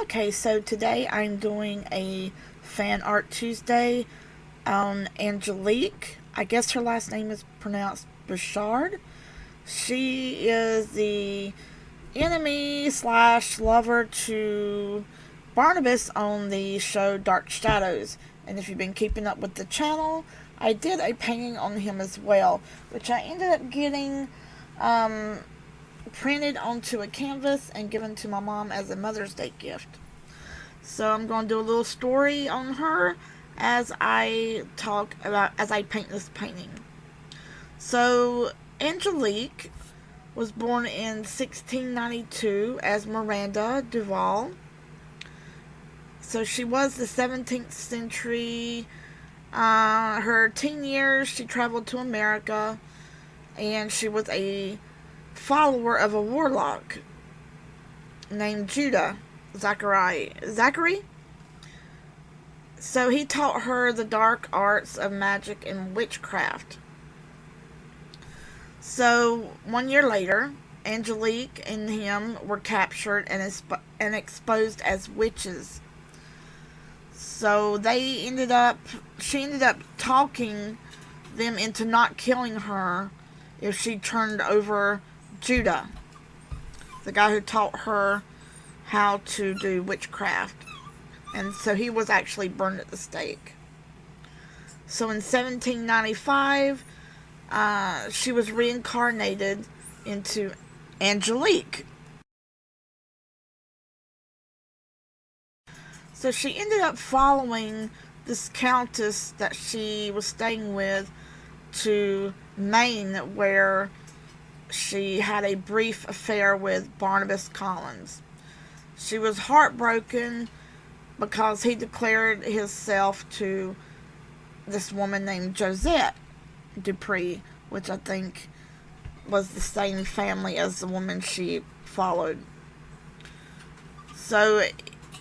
Okay, so today I'm doing a Fan Art Tuesday on Angelique. I guess her last name is pronounced Bouchard. She is the enemy slash lover to Barnabas on the show Dark Shadows. And if you've been keeping up with the channel, I did a painting on him as well, which I ended up getting printed onto a canvas and given to my mom as a Mother's Day gift. So I'm going to do a little story on her as I paint this painting. So Angelique was born in 1692 as Miranda Duval. So she was the 17th century. Her teen years, she traveled to America, and she was a follower of a warlock named Zachary. So he taught her the dark arts of magic and witchcraft. So 1 year later, Angelique and him were captured and exposed as witches. So she ended up talking them into not killing her if she turned over Judah, the guy who taught her how to do witchcraft. And so he was actually burned at the stake. So in 1795, she was reincarnated into Angelique. So she ended up following this countess that she was staying with to Maine, where she had a brief affair with Barnabas Collins. She was heartbroken because he declared himself to this woman named Josette Dupree, which I think was the same family as the woman she followed. So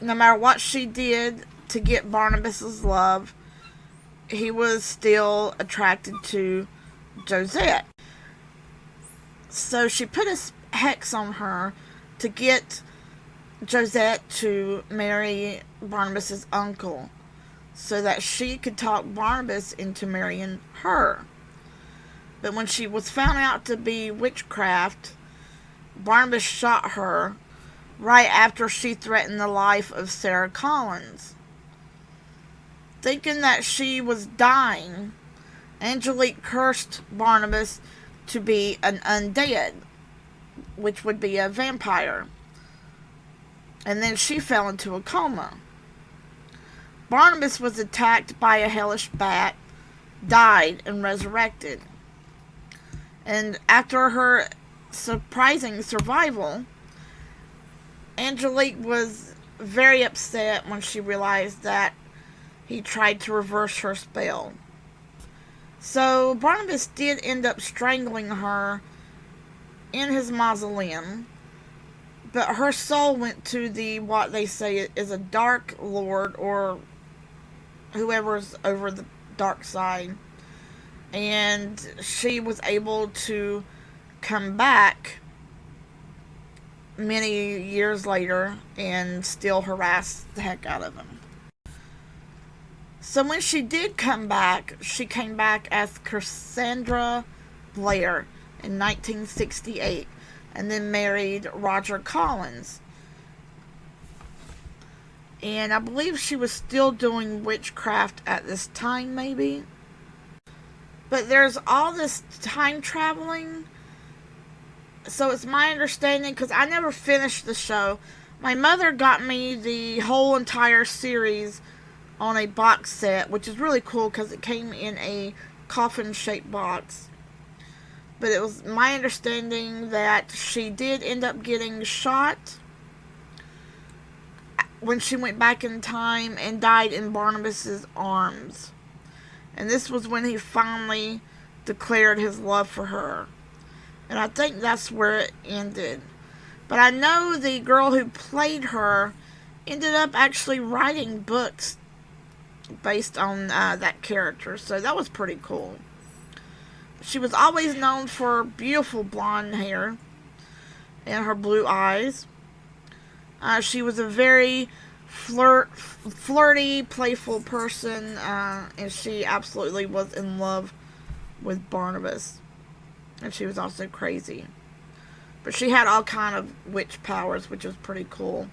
no matter what she did to get Barnabas's love, he was still attracted to Josette. So she put a hex on her to get Josette to marry Barnabas's uncle, so that she could talk Barnabas into marrying her. But when she was found out to be witchcraft, Barnabas shot her right after she threatened the life of Sarah Collins. Thinking that she was dying, Angelique cursed Barnabas to be an undead, which would be a vampire. And then she fell into a coma. Barnabas was attacked by a hellish bat, died, and resurrected. And after her surprising survival, Angelique was very upset when she realized that he tried to reverse her spell. So Barnabas did end up strangling her in his mausoleum, but her soul went to what they say is a dark lord, or whoever's over the dark side, and she was able to come back many years later and still harass the heck out of him. So when she did come back, she came back as Cassandra Blair in 1968, and then married Roger Collins. And I believe she was still doing witchcraft at this time, maybe. But there's all this time traveling. So it's my understanding, because I never finished the show. My mother got me the whole entire series on a box set, which is really cool because it came in a coffin-shaped box. But it was my understanding that she did end up getting shot when she went back in time and died in Barnabas's arms. And this was when he finally declared his love for her. And I think that's where it ended. But I know the girl who played her ended up actually writing books based on that character. So that was pretty cool. She was always known for beautiful blonde hair and her blue eyes. She was a very flirty, playful person, and she absolutely was in love with Barnabas. And she was also crazy. But she had all kind of witch powers, which was pretty cool.